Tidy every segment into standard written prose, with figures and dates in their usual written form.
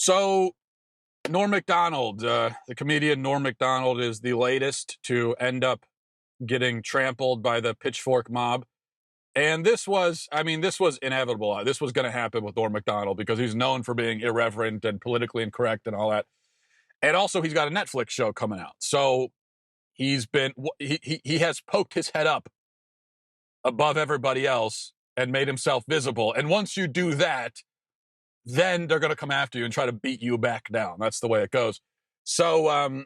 So Norm Macdonald, the comedian Norm Macdonald, is the latest to end up getting trampled by the pitchfork mob. And this was inevitable. This was going to happen with Norm Macdonald because he's known for being irreverent and politically incorrect and all that. And also, he's got a Netflix show coming out. So he has poked his head up above everybody else and made himself visible. And once you do that, then they're going to come after you and try to beat you back down. That's the way it goes. So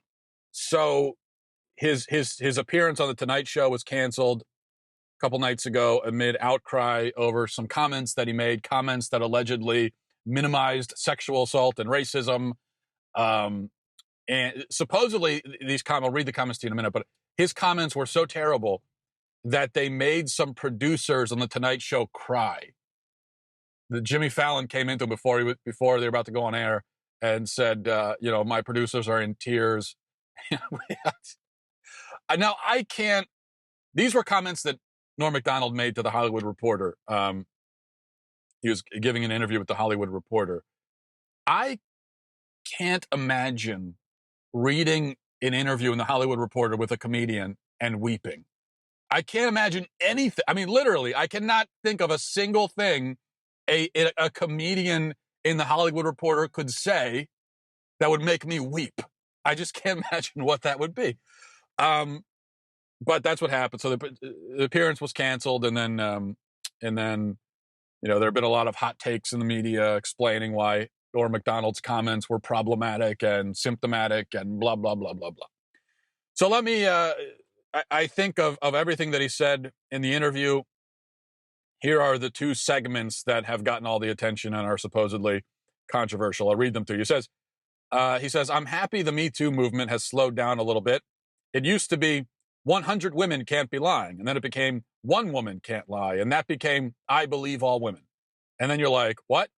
his appearance on the Tonight Show was canceled a couple nights ago amid outcry over some comments that he made, comments that allegedly minimized sexual assault and racism. And supposedly these comments, I'll read the comments to you in a minute, but his comments were so terrible that they made some producers on the Tonight Show cry. The Jimmy Fallon came into before they were about to go on air and said, my producers are in tears. Now, I can't. These were comments that Norm Macdonald made to the Hollywood Reporter. He was giving an interview with the Hollywood Reporter. I can't imagine reading an interview in the Hollywood Reporter with a comedian and weeping. I can't imagine anything. I mean, literally, I cannot think of a single thing a comedian in the Hollywood Reporter could say that would make me weep. I just can't imagine what that would be. But that's what happened. So the appearance was canceled, and then there have been a lot of hot takes in the media explaining why Norm Macdonald's comments were problematic and symptomatic and blah blah blah blah blah. So let me. I think of everything that he said in the interview. Here are the two segments that have gotten all the attention and are supposedly controversial. I'll read them to you. He says, I'm happy the Me Too movement has slowed down a little bit. It used to be 100 women can't be lying. And then it became one woman can't lie. And that became I believe all women. And then you're like, what?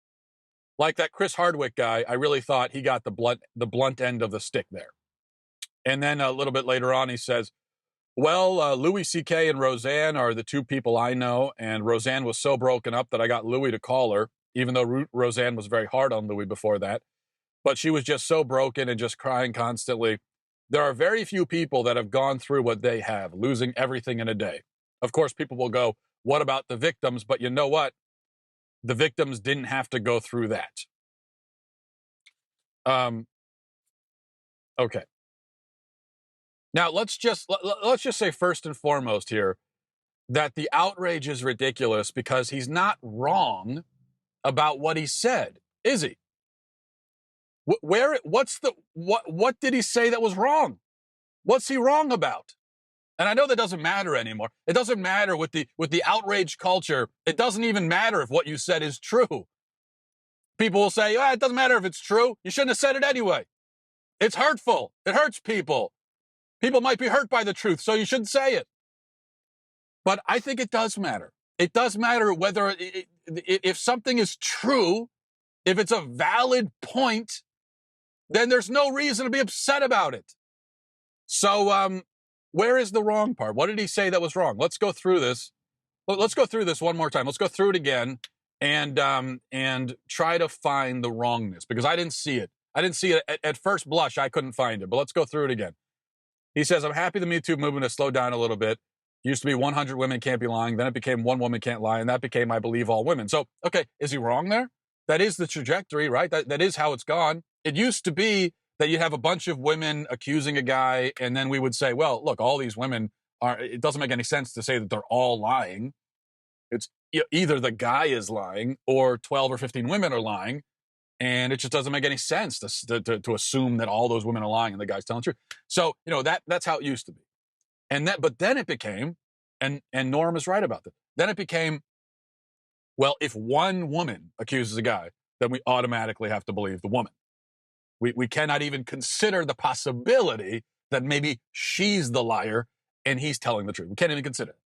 Like that Chris Hardwick guy, I really thought he got the blunt end of the stick there. And then a little bit later on, he says, well, Louis, CK and Roseanne are the two people I know, and Roseanne was so broken up that I got Louis to call her, even though Roseanne was very hard on Louis before that. But she was just so broken and just crying constantly. There are very few people that have gone through what they have, losing everything in a day. Of course, people will go, what about the victims? But you know what? The victims didn't have to go through that. Okay. Now, let's just say first and foremost here that the outrage is ridiculous because he's not wrong about what he said, is he? What did he say that was wrong? What's he wrong about? And I know that doesn't matter anymore. It doesn't matter with the outrage culture. It doesn't even matter if what you said is true. People will say, it doesn't matter if it's true. You shouldn't have said it anyway. It's hurtful. It hurts people. People might be hurt by the truth, so you shouldn't say it. But I think it does matter. It does matter whether if something is true, if it's a valid point, then there's no reason to be upset about it. So where is the wrong part? What did he say that was wrong? Let's go through this. Let's go through this one more time. Let's go through it again and try to find the wrongness, because I didn't see it. I didn't see it at first blush. I couldn't find it, but let's go through it again. He says, I'm happy the Me Too movement has slowed down a little bit. It used to be 100 women can't be lying. Then it became one woman can't lie. And that became I believe all women. So, okay, is he wrong there? That is the trajectory, right? That is how it's gone. It used to be that you'd have a bunch of women accusing a guy, and then we would say, well, look, all these women it doesn't make any sense to say that they're all lying. It's either the guy is lying or 12 or 15 women are lying. And it just doesn't make any sense to assume that all those women are lying and the guy's telling the truth. So, that's how it used to be. But then it became, and Norm is right about this, then it became, well, if one woman accuses a guy, then we automatically have to believe the woman. We cannot even consider the possibility that maybe she's the liar and he's telling the truth. We can't even consider it.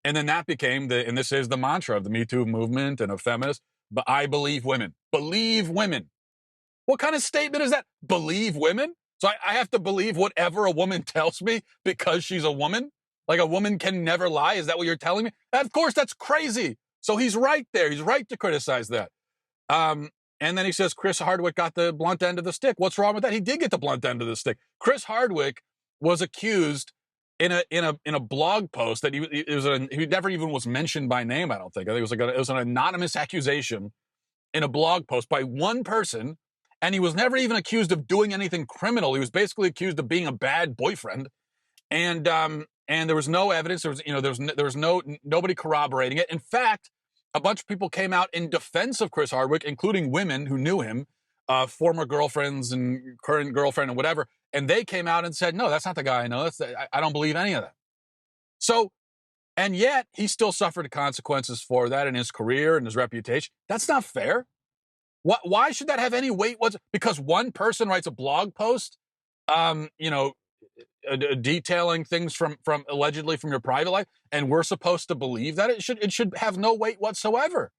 And then that became and this is the mantra of the Me Too movement and of feminists, but I believe women. Believe women. What kind of statement is that? Believe women? So I have to believe whatever a woman tells me because she's a woman? Like a woman can never lie? Is that what you're telling me? Of course, that's crazy. So he's right there. He's right to criticize that. And then he says Chris Hardwick got the blunt end of the stick. What's wrong with that? He did get the blunt end of the stick. Chris Hardwick was accused in a blog post that he never even was mentioned by name. I don't think. I think it was an anonymous accusation in a blog post by one person, and he was never even accused of doing anything criminal. He was basically accused of being a bad boyfriend, and there was no evidence. There was nobody corroborating it. In fact, a bunch of people came out in defense of Chris Hardwick, including women who knew him, former girlfriends and current girlfriend and whatever. And they came out and said, no, that's not the guy I know. I don't believe any of that. So, and yet he still suffered consequences for that in his career and his reputation. That's not fair. Why should that have any weight? Because one person writes a blog post, detailing things from allegedly from your private life, and we're supposed to believe that it should have no weight whatsoever,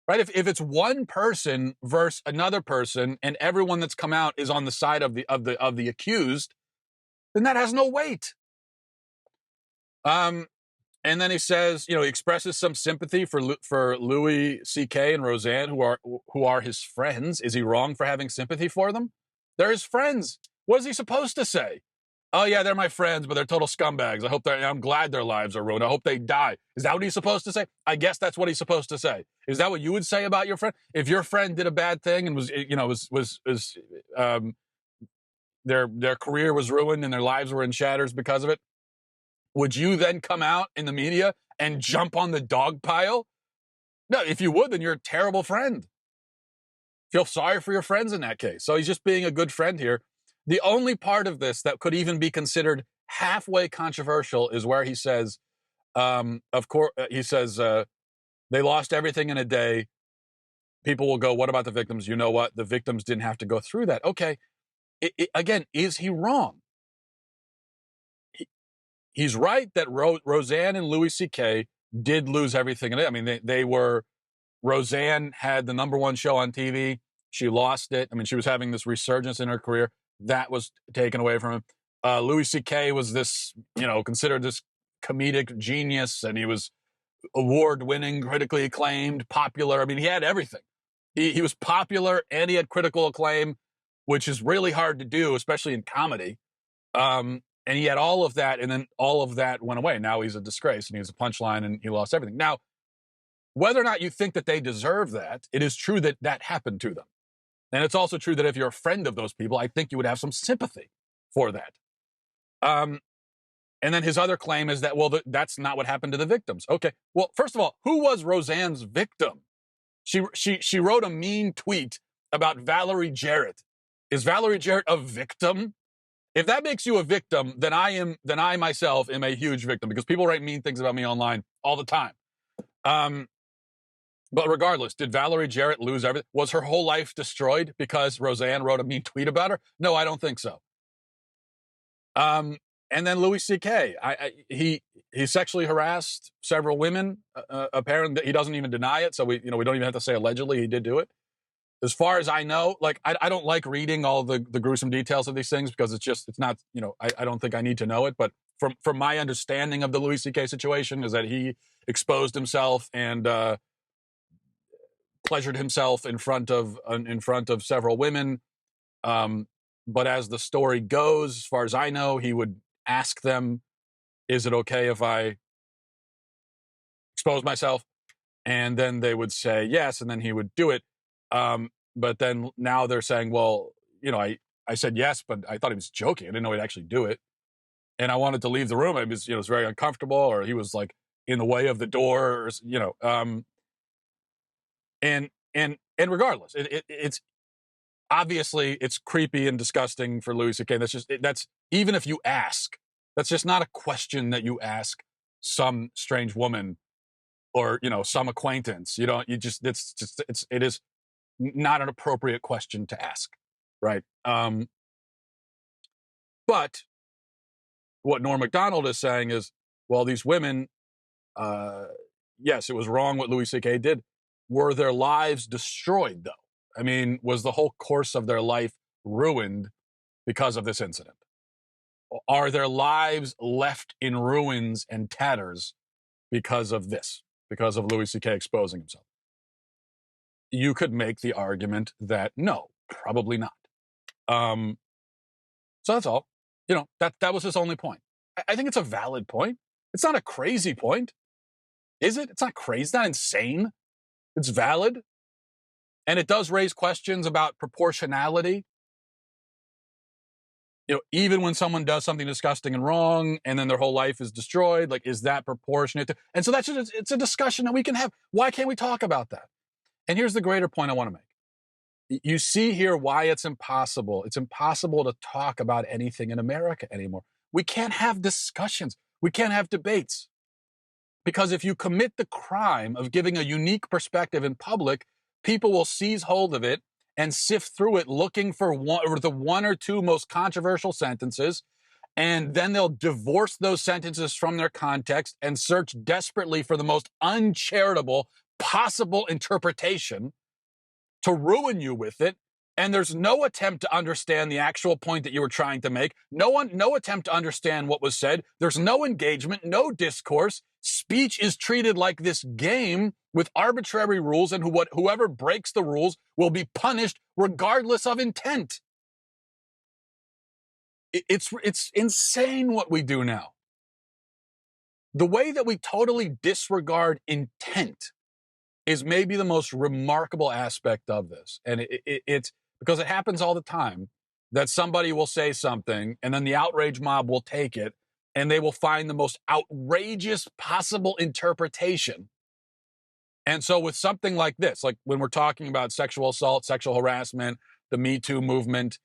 right? If it's one person versus another person, and everyone that's come out is on the side of the accused, then that has no weight. And then he says, he expresses some sympathy for Louis, CK, and Roseanne, who are his friends. Is he wrong for having sympathy for them? They're his friends. What is he supposed to say? Oh yeah, they're my friends, but they're total scumbags. I'm glad their lives are ruined. I hope they die. Is that what he's supposed to say? I guess that's what he's supposed to say. Is that what you would say about your friend? If your friend did a bad thing and their career was ruined and their lives were in shatters because of it, would you then come out in the media and jump on the dog pile? No, if you would, then you're a terrible friend. Feel sorry for your friends in that case. So he's just being a good friend here. The only part of this that could even be considered halfway controversial is where he says, of course, they lost everything in a day. People will go, what about the victims? You know what? The victims didn't have to go through that. Okay. Again, is he wrong? He's right that Roseanne and Louis C.K. did lose everything in it. I mean, Roseanne had the #1 show on TV. She lost it. I mean, she was having this resurgence in her career. That was taken away from him. Louis C.K. was this, considered this comedic genius, and he was award-winning, critically acclaimed, popular. I mean, he had everything. He was popular and he had critical acclaim, which is really hard to do, especially in comedy. And he had all of that, and then all of that went away. Now he's a disgrace, and he's a punchline, and he lost everything. Now, whether or not you think that they deserve that, it is true that that happened to them. And it's also true that if you're a friend of those people, I think you would have some sympathy for that. And then his other claim is that, well, that's not what happened to the victims. Okay, well, first of all, who was Roseanne's victim? She wrote a mean tweet about Valerie Jarrett. Is Valerie Jarrett a victim? If that makes you a victim, then I myself am a huge victim, because people write mean things about me online all the time. But regardless, did Valerie Jarrett lose everything? Was her whole life destroyed because Roseanne wrote a mean tweet about her? No, I don't think so. And then Louis C.K. He sexually harassed several women. Apparently, he doesn't even deny it. So we don't even have to say allegedly. He did do it. As far as I know, I don't like reading all the gruesome details of these things, because it's not, I don't think I need to know it. But from my understanding of the Louis C.K. situation is that he exposed himself and pleasured himself in front of several women. But as the story goes, as far as I know, he would ask them, is it okay if I expose myself? And then they would say yes, and then he would do it. But then now they're saying, well, I said yes, but I thought he was joking. I didn't know he'd actually do it. And I wanted to leave the room. It was, it was very uncomfortable, or he was like in the way of the door, and regardless, it's obviously it's creepy and disgusting for Louis C.K. That's even if you ask, that's just not a question that you ask some strange woman or, some acquaintance. It is not an appropriate question to ask. Right. But what Norm MacDonald is saying is, well, these women, yes, it was wrong what Louis C.K. did. Were their lives destroyed, though? I mean, was the whole course of their life ruined because of this incident? Are their lives left in ruins and tatters because of this, because of Louis C.K. exposing himself? you could make the argument that no, probably not. So that's all. That was his only point. I think it's a valid point. It's not a crazy point, is it? It's not crazy. It's not insane. It's valid. And it does raise questions about proportionality. Even when someone does something disgusting and wrong, and then their whole life is destroyed, like, is that proportionate? And so it's a discussion that we can have. Why can't we talk about that? And here's the greater point I want to make. You see here why it's impossible. It's impossible to talk about anything in America anymore. We can't have discussions. We can't have debates. Because if you commit the crime of giving a unique perspective in public, people will seize hold of it and sift through it looking for the one or two most controversial sentences, and then they'll divorce those sentences from their context and search desperately for the most uncharitable possible interpretation to ruin you with it. And there's no attempt to understand the actual point that you were trying to make. No attempt to understand what was said. There's no engagement, no discourse. Speech is treated like this game with arbitrary rules, and whoever breaks the rules will be punished regardless of intent. It's insane what we do now. The way that we totally disregard intent is maybe the most remarkable aspect of this. And it's because it happens all the time that somebody will say something and then the outrage mob will take it and they will find the most outrageous possible interpretation. And so with something like this, like when we're talking about sexual assault, sexual harassment, the Me Too movement,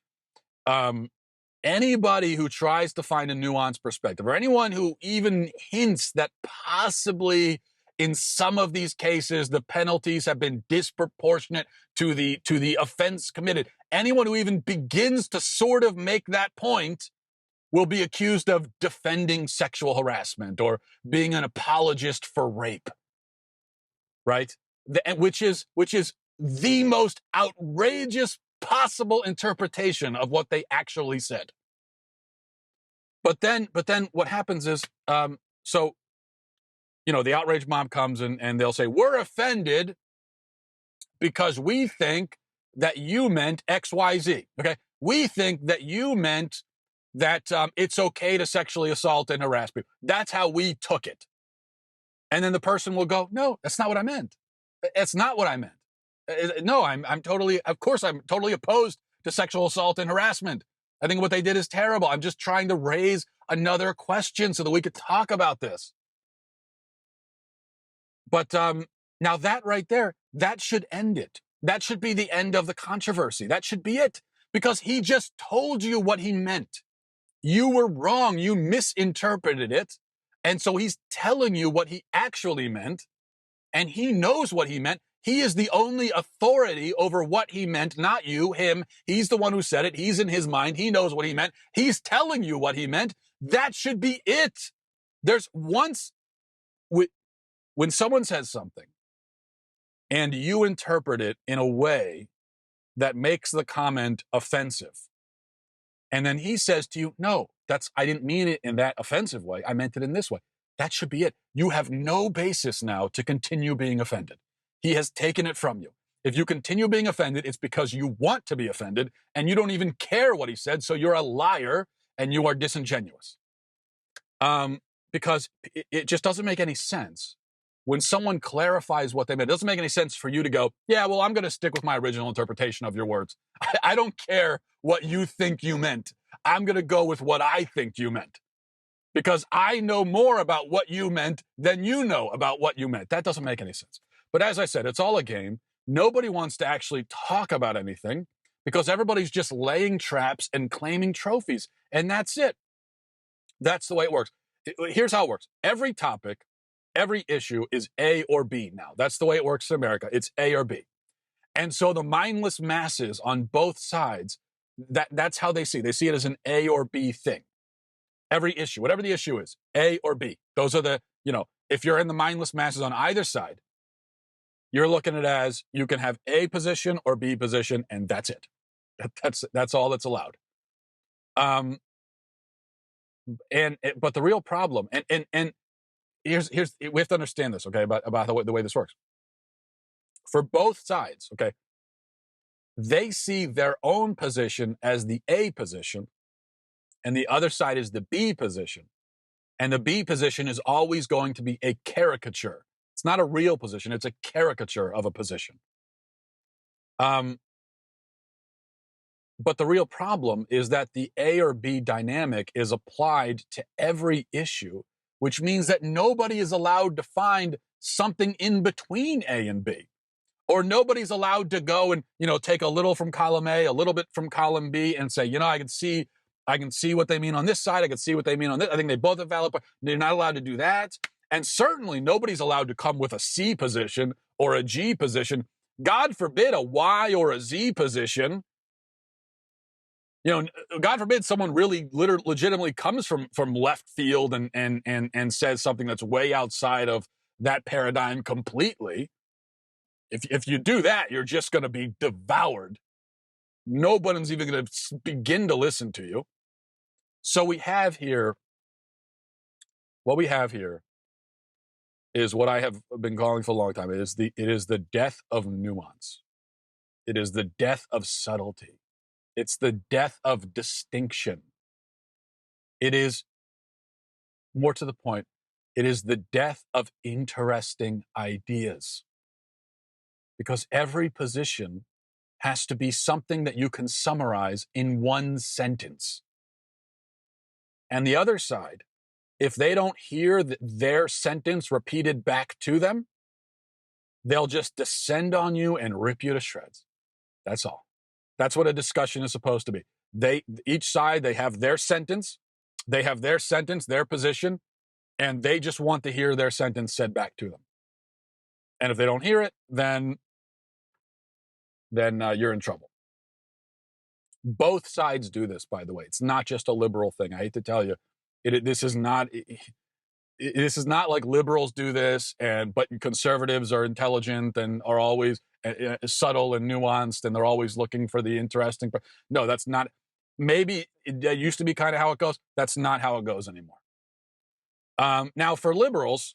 anybody who tries to find a nuanced perspective, or anyone who even hints that possibly in some of these cases the penalties have been disproportionate to the offense committed, anyone who even begins to sort of make that point will be accused of defending sexual harassment or being an apologist for rape, right? Which is the most outrageous possible interpretation of what they actually said. But then what happens is, the outrage mob comes and they'll say, we're offended because we think that you meant X, Y, Z. Okay. We think that you meant that it's okay to sexually assault and harass people. That's how we took it. And then the person will go, no, that's not what I meant. It's not what I meant. No, I'm totally opposed to sexual assault and harassment. I think what they did is terrible. I'm just trying to raise another question so that we could talk about this. But now that right there, that should end it. That should be the end of the controversy. That should be it. Because he just told you what he meant. You were wrong. You misinterpreted it. And so he's telling you what he actually meant. And he knows what he meant. He is the only authority over what he meant, not you, him. He's the one who said it. He's in his mind. He knows what he meant. He's telling you what he meant. That should be it. When someone says something and you interpret it in a way that makes the comment offensive, and then he says to you, no, I didn't mean it in that offensive way. I meant it in this way. That should be it. You have no basis now to continue being offended. He has taken it from you. If you continue being offended, it's because you want to be offended and you don't even care what he said. So you're a liar and you are disingenuous. Because it just doesn't make any sense. When someone clarifies what they meant, it doesn't make any sense for you to go, yeah, well, I'm going to stick with my original interpretation of your words. I don't care what you think you meant. I'm going to go with what I think you meant. Because I know more about what you meant than you know about what you meant. That doesn't make any sense. But as I said, it's all a game. Nobody wants to actually talk about anything because everybody's just laying traps and claiming trophies. And that's it. That's the way it works. Here's how it works. Every topic, every issue is A or B now. That's the way it works in America. It's A or B. And so the mindless masses on both sides, that's how they see it. They see it as an A or B thing. Every issue, whatever the issue is, A or B. Those are if you're in the mindless masses on either side, you're looking at it as you can have A position or B position, and that's it. That's all that's allowed. But the real problem, and here's we have to understand this, okay, about the way this works. for both sides, okay, they see their own position as the A position, and the other side is the B position. And the B position is always going to be a caricature. It's not a real position, it's a caricature of a position. But the real problem is that the A or B dynamic is applied to every issue, which means that nobody is allowed to find something in between A and B. Or nobody's allowed to go and, take a little from column A, a little bit from column B, and say, I can see what they mean on this side. I can see what they mean on this. I think they both have valid points. They're not allowed to do that. And certainly nobody's allowed to come with a C position or a G position. God forbid a Y or a Z position. God forbid someone really legitimately comes from left field and says something that's way outside of that paradigm completely. If you do that, you're just going to be devoured. Nobody's even going to begin to listen to you. So what we have here is what I have been calling for a long time. It is the death of nuance. It is the death of subtlety. It's the death of distinction. It is, more to the point, it is the death of interesting ideas. Because every position has to be something that you can summarize in one sentence. And the other side, if they don't hear their sentence repeated back to them, they'll just descend on you and rip you to shreds. That's all. That's what a discussion is supposed to be. Each side, they have their sentence, their position, and they just want to hear their sentence said back to them. And if they don't hear it, then you're in trouble. Both sides do this, by the way. It's not just a liberal thing. I hate to tell you, this is not like liberals do this, but conservatives are intelligent and are always subtle and nuanced, and they're always looking for the interesting. No, that's not. Maybe it used to be kind of how it goes. That's not how it goes anymore. Now, for liberals,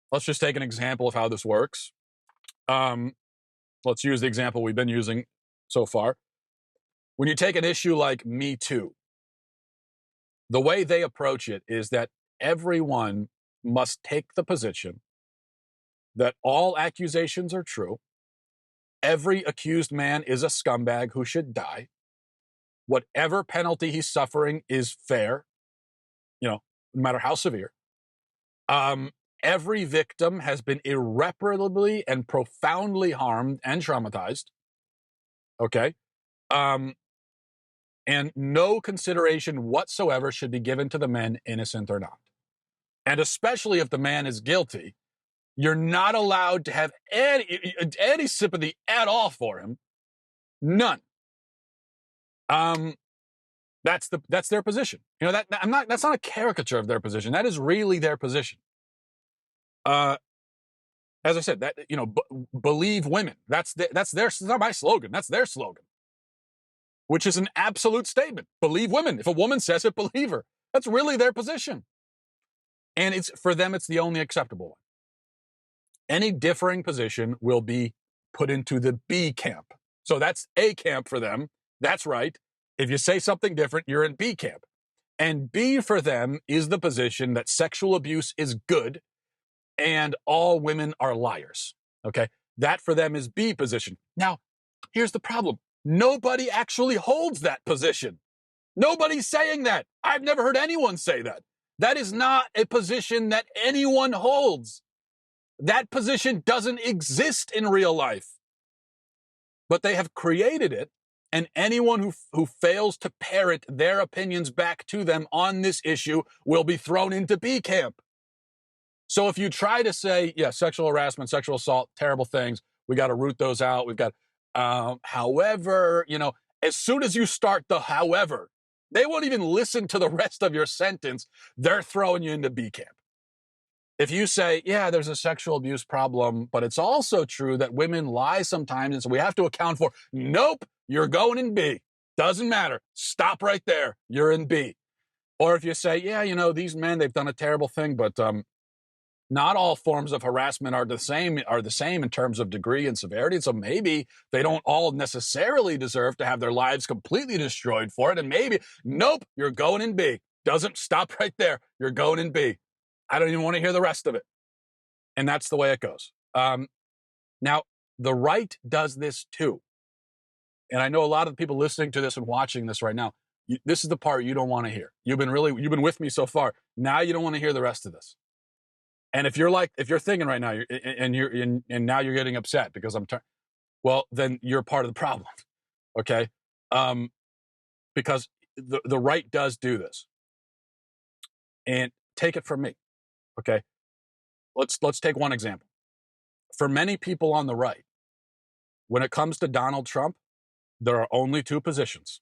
let's just take an example of how this works. Let's use the example we've been using so far. When you take an issue like Me Too, the way they approach it is that everyone must take the position that all accusations are true, every accused man is a scumbag who should die, whatever penalty he's suffering is fair, no matter how severe. Every victim has been irreparably and profoundly harmed and traumatized. Okay? And no consideration whatsoever should be given to the men, innocent or not. And especially if the man is guilty, you're not allowed to have any sympathy at all for him. None. That's their position. That's not a caricature of their position. That is really their position. As I said, believe women. That's not my slogan. That's their slogan, which is an absolute statement. Believe women. If a woman says it, believe her. That's really their position. And for them, it's the only acceptable one. Any differing position will be put into the B camp. So that's A camp for them. That's right. If you say something different, you're in B camp. And B for them is the position that sexual abuse is good and all women are liars. Okay? That for them is B position. Now, here's the problem. Nobody actually holds that position. Nobody's saying that. I've never heard anyone say that. That is not a position that anyone holds. That position doesn't exist in real life. But they have created it, and anyone who fails to parrot their opinions back to them on this issue will be thrown into B camp. So if you try to say, sexual harassment, sexual assault, terrible things, we got to root those out. We've got, however, as soon as you start the however, they won't even listen to the rest of your sentence. They're throwing you into B camp. If you say, there's a sexual abuse problem, but it's also true that women lie sometimes, and so we have to account for, nope, you're going in B. Doesn't matter. Stop right there. You're in B. Or if you say, these men, they've done a terrible thing, but not all forms of harassment are the same in terms of degree and severity. So maybe they don't all necessarily deserve to have their lives completely destroyed for it. And maybe, nope, you're going in B. Doesn't stop right there. You're going in B. I don't even want to hear the rest of it. And that's the way it goes. Now, the right does this too. And I know a lot of the people listening to this and watching this right now, this is the part you don't want to hear. You've been with me so far. Now you don't want to hear the rest of this. And if you're thinking right now, and now you're getting upset because well, then you're part of the problem. Okay. Because the right does do this. And take it from me. Okay. Let's take one example. For many people on the right, when it comes to Donald Trump, there are only two positions.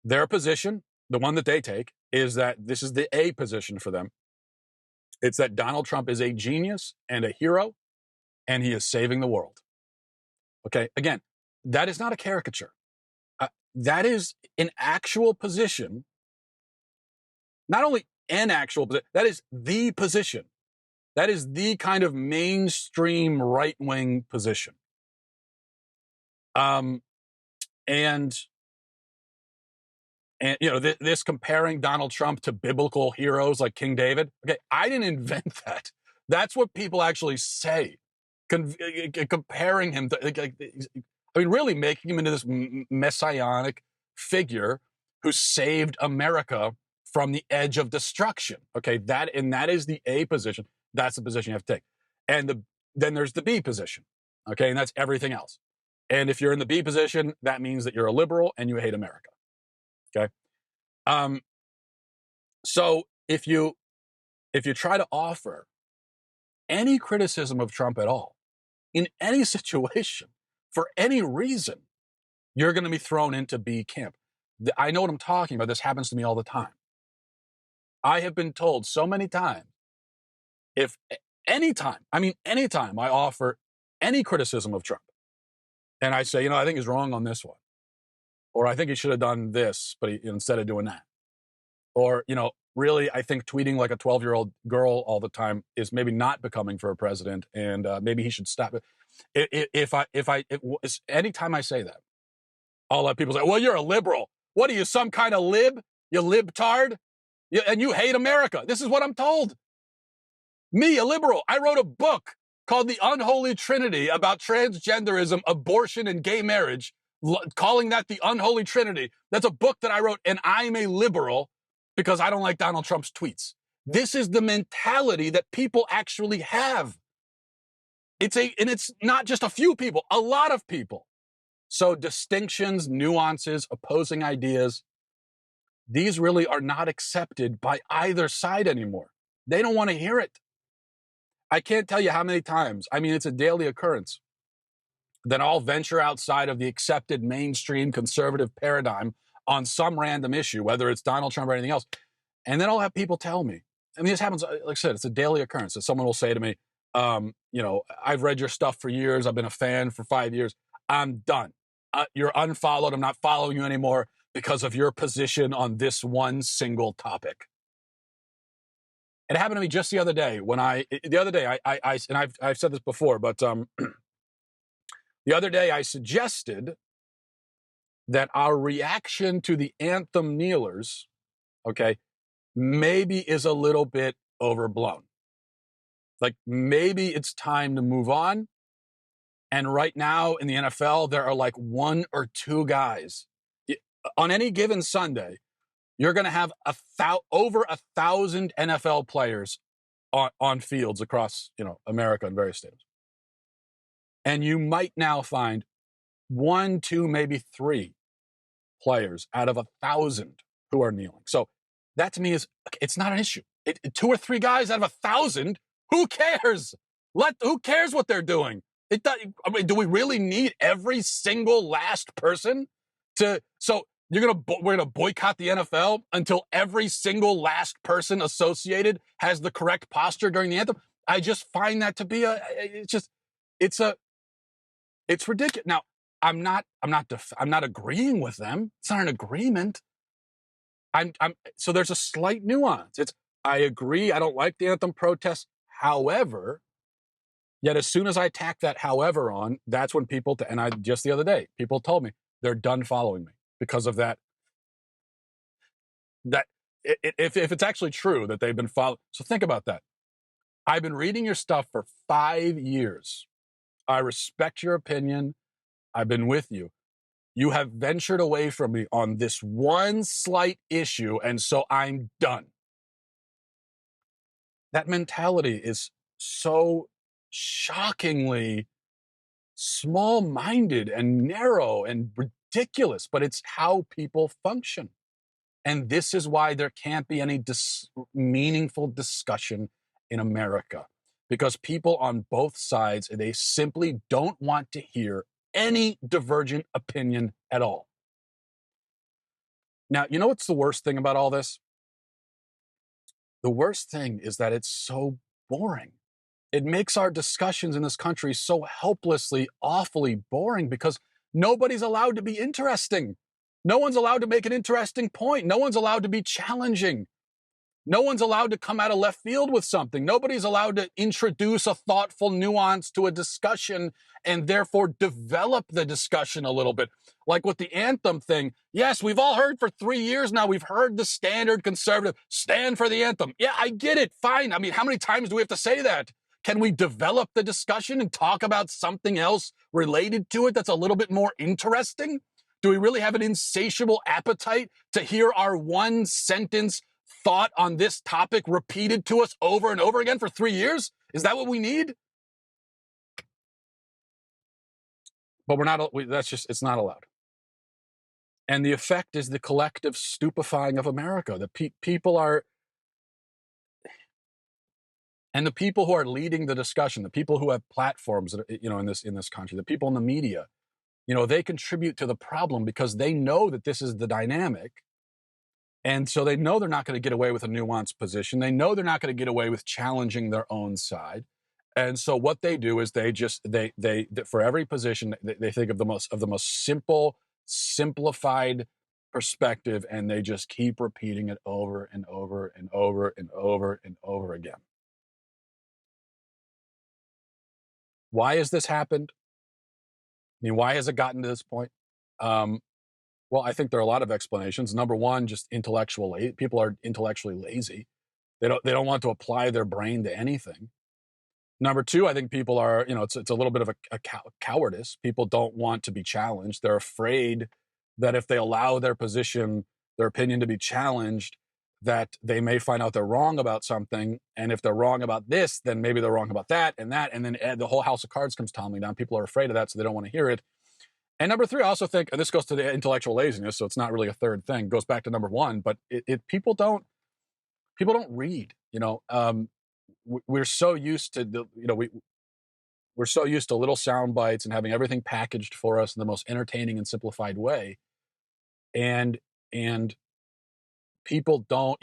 Their position, the one that they take, is that this is the A position for them. It's that Donald Trump is a genius and a hero, and he is saving the world. Okay, again, that is not a caricature. That is an actual position. Not only an actual position, that is the position. That is the kind of mainstream right-wing position. And you know, this comparing Donald Trump to biblical heroes like King David. Okay, I didn't invent that. That's what people actually say. Comparing him to, really making him into this messianic figure who saved America from the edge of destruction. Okay, that is the A position. That's the position you have to take. And then there's the B position. Okay, and that's everything else. And if you're in the B position, that means that you're a liberal and you hate America. Okay. So if you try to offer any criticism of Trump at all, in any situation, for any reason, you're going to be thrown into B camp. I know what I'm talking about. This happens to me all the time. I have been told so many times, anytime I offer any criticism of Trump, and I say, I think he's wrong on this one. Or I think he should have done this, but instead of doing that. Or, really, I think tweeting like a 12-year-old girl all the time is maybe not becoming for a president, and maybe he should stop it. Anytime I say that, I'll let people say, well, you're a liberal. What are you, some kind of lib? You libtard? And you hate America. This is what I'm told. Me, a liberal. I wrote a book called The Unholy Trinity about transgenderism, abortion, and gay marriage, calling that the unholy trinity. That's a book that I wrote, and I'm a liberal because I don't like Donald Trump's tweets. This is the mentality that people actually have. And it's not just a few people, a lot of people. So distinctions, nuances, opposing ideas, these really are not accepted by either side anymore. They don't want to hear it. I can't tell you how many times, it's a daily occurrence, that I'll venture outside of the accepted mainstream conservative paradigm on some random issue, whether it's Donald Trump or anything else. And then I'll have people tell me, this happens, like I said, it's a daily occurrence that someone will say to me, I've read your stuff for years. I've been a fan for 5 years. I'm done. You're unfollowed. I'm not following you anymore because of your position on this one single topic. It happened to me just the other day I've said this before, but the other day I suggested that our reaction to the anthem kneelers, maybe is a little bit overblown. Like maybe it's time to move on. And right now in the NFL, there are like one or two guys. On any given Sunday, you're going to have over 1,000 NFL players on fields across, America and various stadiums. And you might now find 1, 2, maybe 3 players out of 1,000 who are kneeling. So that to me it's not an issue. 2 or 3 guys out of 1,000, who cares? Who cares what they're doing? Do we really need every single last person so we're gonna boycott the NFL until every single last person associated has the correct posture during the anthem? I just find that to be it's ridiculous. Now, I'm not agreeing with them. It's not an agreement. So there's a slight nuance. I agree. I don't like the anthem protests. however, yet as soon as I tack that however on, that's when people, and I just the other day, people told me they're done following me because of that. That if it's actually true that they've been following. So think about that. I've been reading your stuff for 5 years. I respect your opinion. I've been with you. You have ventured away from me on this one slight issue, and so I'm done. That mentality is so shockingly small-minded and narrow and ridiculous, but it's how people function. And this is why there can't be any meaningful discussion in America, because people on both sides, they simply don't want to hear any divergent opinion at all. Now, you know what's the worst thing about all this? The worst thing is that it's so boring. It makes our discussions in this country so helplessly, awfully boring because nobody's allowed to be interesting. No one's allowed to make an interesting point. No one's allowed to be challenging. No one's allowed to come out of left field with something. Nobody's allowed to introduce a thoughtful nuance to a discussion and therefore develop the discussion a little bit. Like with the anthem thing. Yes, we've all heard for 3 years now, we've heard the standard conservative stand for the anthem. Yeah, I get it. Fine. I mean, how many times do we have to say that? Can we develop the discussion and talk about something else related to it that's a little bit more interesting? Do we really have an insatiable appetite to hear our one sentence thought on this topic repeated to us over and over again for 3 years? Is that what we need? But we're not, it's not allowed. And the effect is the collective stupefying of America. The people are, and the people who are leading the discussion, the people who have platforms, in this country, the people in the media, they contribute to the problem because they know that this is the dynamic. And so they know they're not going to get away with a nuanced position. They know they're not going to get away with challenging their own side. And so what they do is they for every position, they think of the most simplified perspective, and they just keep repeating it over and over and over and over and over again. Why has this happened? I mean, why has it gotten to this point? Well, I think there are a lot of explanations. Number one, just people are intellectually lazy. They don't want to apply their brain to anything. Number two, I think people are, it's a little bit of a cowardice. People don't want to be challenged. They're afraid that if they allow their opinion to be challenged, that they may find out they're wrong about something. And if they're wrong about this, then maybe they're wrong about that. And then the whole house of cards comes tumbling down. People are afraid of that, so they don't want to hear it. And number three, I also think, and this goes to the intellectual laziness, so it's not really a third thing, it goes back to number one, but people don't read, we're so used to we're so used to little sound bites and having everything packaged for us in the most entertaining and simplified way. And people don't,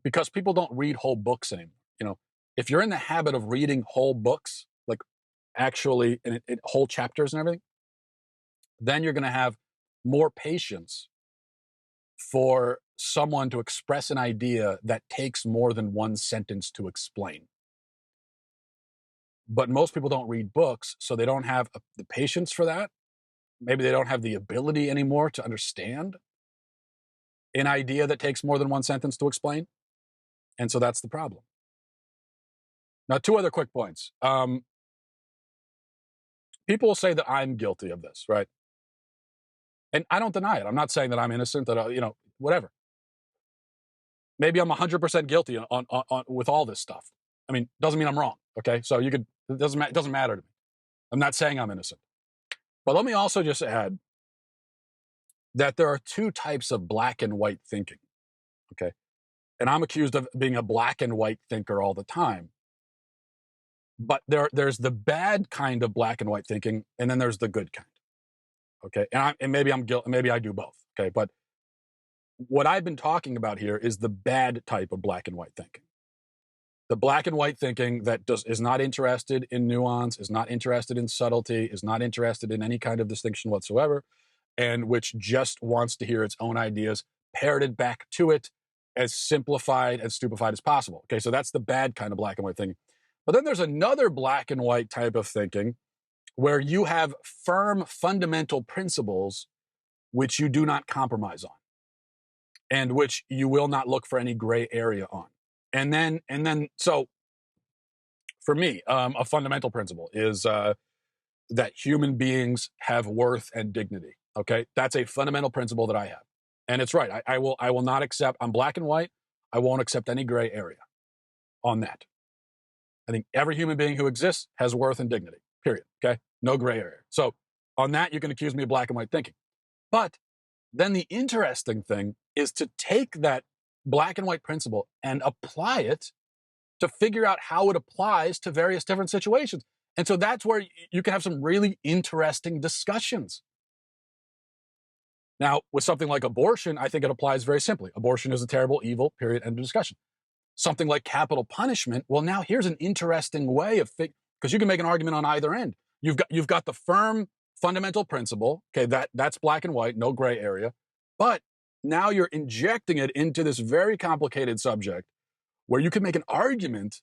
because people don't read whole books anymore. If you're in the habit of reading whole books, like actually in whole chapters and everything, then you're going to have more patience for someone to express an idea that takes more than one sentence to explain. But most people don't read books, so they don't have the patience for that. Maybe they don't have the ability anymore to understand an idea that takes more than one sentence to explain. And so that's the problem. Now, two other quick points. People will say that I'm guilty of this, right? And I don't deny it. I'm not saying that I'm innocent, that, whatever. Maybe I'm 100% guilty on with all this stuff. I mean, doesn't mean I'm wrong, okay? So it doesn't matter to me. I'm not saying I'm innocent. But let me also just add that there are two types of black and white thinking, okay? And I'm accused of being a black and white thinker all the time. But there's the bad kind of black and white thinking, and then there's the good kind, okay? And maybe I'm guilty, maybe I do both, okay? But what I've been talking about here is the bad type of black and white thinking. The black and white thinking that is not interested in nuance, is not interested in subtlety, is not interested in any kind of distinction whatsoever, and which just wants to hear its own ideas parroted back to it as simplified and stupefied as possible. Okay, so that's the bad kind of black and white thinking. But then there's another black and white type of thinking where you have firm fundamental principles which you do not compromise on and which you will not look for any gray area on. And then, so for me, a fundamental principle is that human beings have worth and dignity. Okay, that's a fundamental principle that I have, and it's right. I will not accept. I'm black and white. I won't accept any gray area on that. I think every human being who exists has worth and dignity. Period. Okay, no gray area. So on that, you can accuse me of black and white thinking. But then the interesting thing is to take that black and white principle and apply it to figure out how it applies to various different situations. And so that's where you can have some really interesting discussions. Now, with something like abortion, I think it applies very simply. Abortion is a terrible evil, period, end of discussion. Something like capital punishment, well, now here's an interesting way of because you can make an argument on either end. You've got the firm fundamental principle, okay, that's black and white, no gray area, but now you're injecting it into this very complicated subject where you can make an argument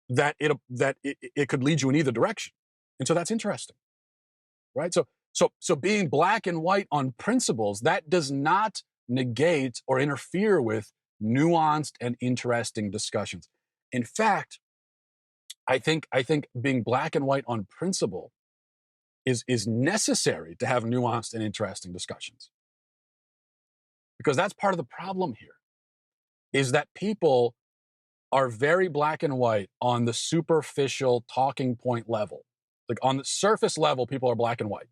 that it could lead you in either direction. And so that's interesting, right? So being black and white on principles, that does not negate or interfere with nuanced and interesting discussions. In fact, I think being black and white on principle is necessary to have nuanced and interesting discussions. Because that's part of the problem here, is that people are very black and white on the superficial talking point level. Like on the surface level, people are black and white.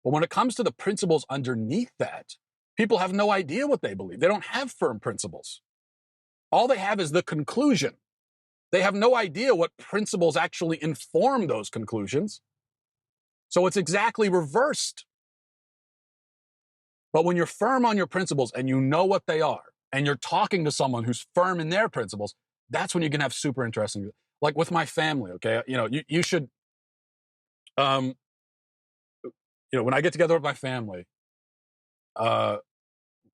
But when it comes to the principles underneath that, people have no idea what they believe. They don't have firm principles. All they have is the conclusion. They have no idea what principles actually inform those conclusions. So it's exactly reversed. But when you're firm on your principles and you know what they are, and you're talking to someone who's firm in their principles, that's when you can have super interesting, like with my family, okay? You should, when I get together with my family,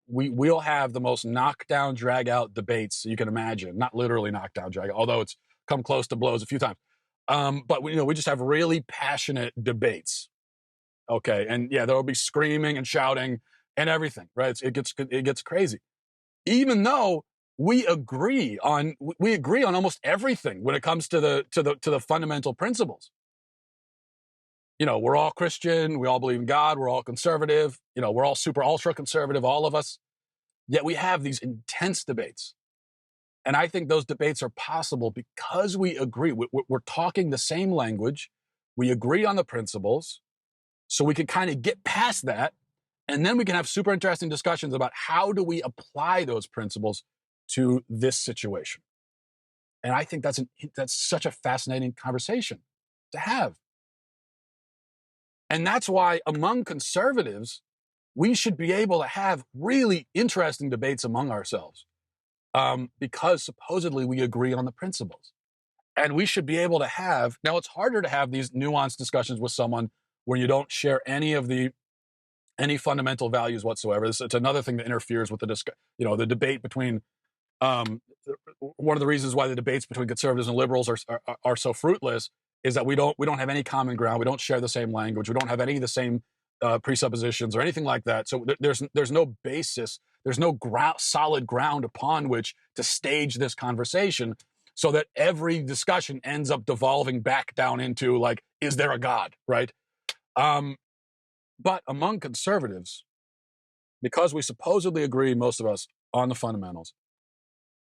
we'll have the most knockdown, drag out debates you can imagine. Not literally knockdown, drag out, although it's come close to blows a few times. But we just have really passionate debates. Okay, and yeah, there will be screaming and shouting and everything, right? It gets crazy. Even though we agree on almost everything when it comes to the fundamental principles. We're all Christian, we all believe in God, we're all conservative, we're all super ultra conservative, all of us. Yet we have these intense debates. And I think those debates are possible because we agree. We're talking the same language. We agree on the principles. So we can kind of get past that. And then we can have super interesting discussions about how do we apply those principles to this situation. And I think that's such a fascinating conversation to have. And that's why among conservatives, we should be able to have really interesting debates among ourselves because supposedly we agree on the principles. And we should be able to have, now it's harder to have these nuanced discussions with someone where you don't share any fundamental values whatsoever. It's another thing that interferes with the debate between, one of the reasons why the debates between conservatives and liberals are so fruitless is that we don't have any common ground. We don't share the same language. We don't have any of the same presuppositions or anything like that. So there's no basis. There's no solid ground upon which to stage this conversation so that every discussion ends up devolving back down into like, is there a God, right? But among conservatives, because we supposedly agree, most of us, on the fundamentals,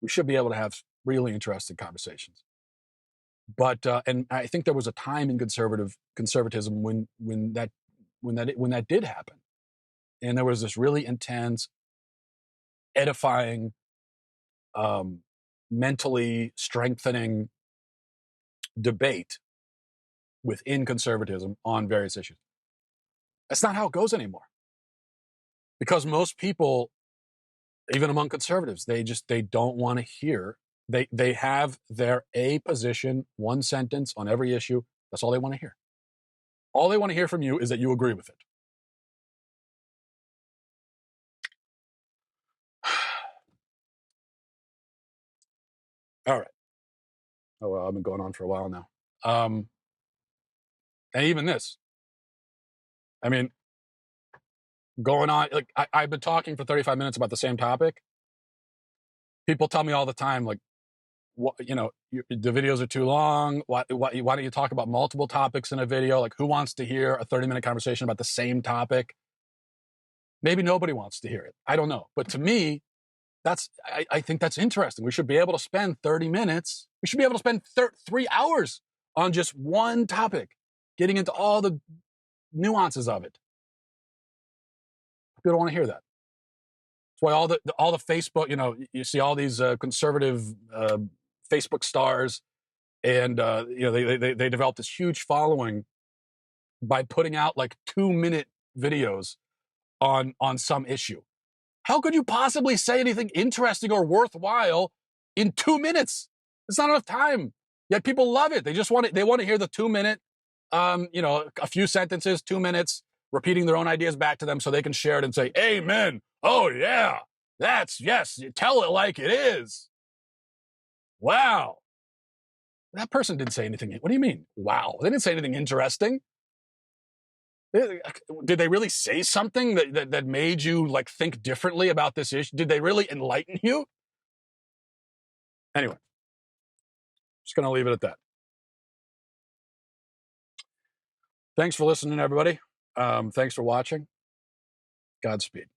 we should be able to have really interesting conversations. But and I think there was a time in conservatism when that did happen, and there was this really intense, edifying, mentally strengthening debate within conservatism on various issues. That's not how it goes anymore. Because most people, even among conservatives, they don't want to hear. They have their A position, one sentence on every issue. That's all they want to hear. All they want to hear from you is that you agree with it. All right. Oh, well, I've been going on for a while now. And even this, I mean, going on, like, I've been talking for 35 minutes about the same topic. People tell me all the time, like, what, the videos are too long. Why don't you talk about multiple topics in a video? Like, who wants to hear a 30-minute conversation about the same topic? Maybe nobody wants to hear it. I don't know. But to me, I think that's interesting. We should be able to spend 30 minutes. We should be able to spend 3 hours on just one topic, getting into all the nuances of it. People don't want to hear that. That's why all the Facebook, you see all these conservative Facebook stars, and they developed this huge following by putting out like 2-minute videos on some issue. How could you possibly say anything interesting or worthwhile in 2 minutes? It's not enough time. Yet people love it. They just want it. They want to hear the 2-minute, a few sentences, 2 minutes, repeating their own ideas back to them so they can share it and say, amen. Oh, yeah. Yes. You tell it like it is. Wow. That person didn't say anything. What do you mean? Wow. They didn't say anything interesting. Did they really say something that made you like think differently about this issue? Did they really enlighten you? Anyway, just going to leave it at that. Thanks for listening, everybody. Thanks for watching. Godspeed.